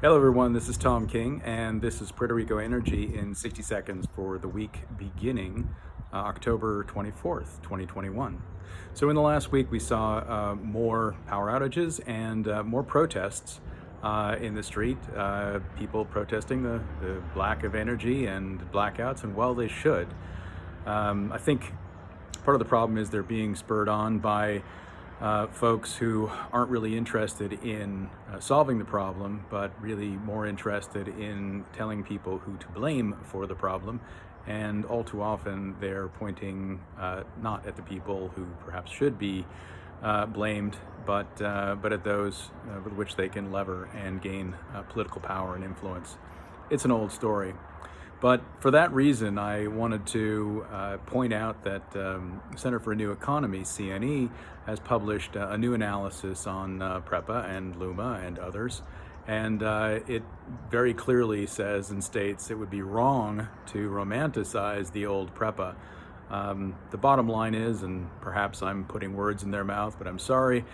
Hello everyone, this is Tom King and this is Puerto Rico Energy in 60 seconds for the week beginning October 24th, 2021. So in the last week we saw more power outages and more protests in the street, people protesting the lack of energy and blackouts, and well they should. I think part of the problem is they're being spurred on by folks who aren't really interested in solving the problem, but really more interested in telling people who to blame for the problem. And all too often they're pointing not at the people who perhaps should be blamed, but at those with which they can lever and gain political power and influence. It's an old story. But for that reason, I wanted to point out that Center for a New Economy, CNE, has published a new analysis on PREPA and LUMA and others. And it very clearly says and states it would be wrong to romanticize the old PREPA. The bottom line is, and perhaps I'm putting words in their mouth, but I'm sorry,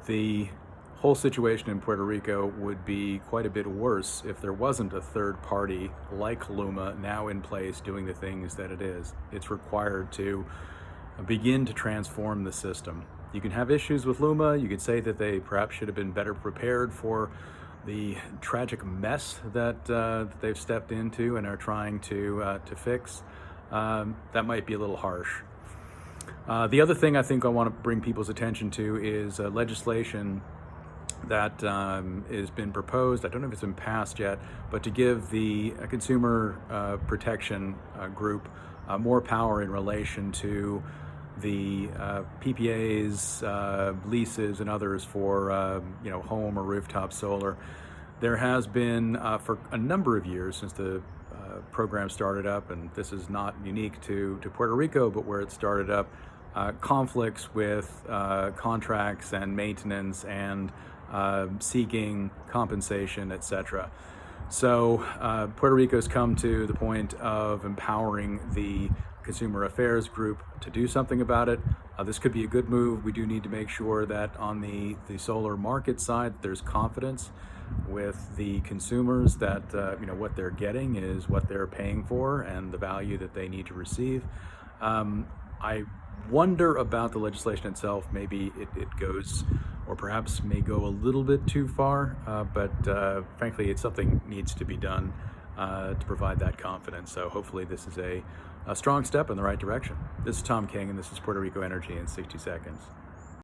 the whole situation in Puerto Rico would be quite a bit worse if there wasn't a third party like LUMA now in place doing the things that it is. It's required to begin to transform the system. You can have issues with LUMA. You could say that they perhaps should have been better prepared for the tragic mess that they've stepped into and are trying to fix. That might be a little harsh. The other thing I think I want to bring people's attention to is legislation that has been proposed. I don't know if it's been passed yet, but to give the consumer protection group more power in relation to the PPAs, leases, and others for home or rooftop solar. There has been for a number of years since the program started up, and this is not unique to Puerto Rico, but where it started up, conflicts with contracts and maintenance and seeking compensation, etc. So Puerto Rico's come to the point of empowering the Consumer Affairs Group to do something about it. This could be a good move. We do need to make sure that on the solar market side, there's confidence with the consumers that what they're getting is what they're paying for and the value that they need to receive. I wonder about the legislation itself. Maybe it goes, or perhaps may go a little bit too far, but frankly, it's something needs to be done to provide that confidence. So hopefully this is a strong step in the right direction. This is Tom King, and this is Puerto Rico Energy in 60 seconds.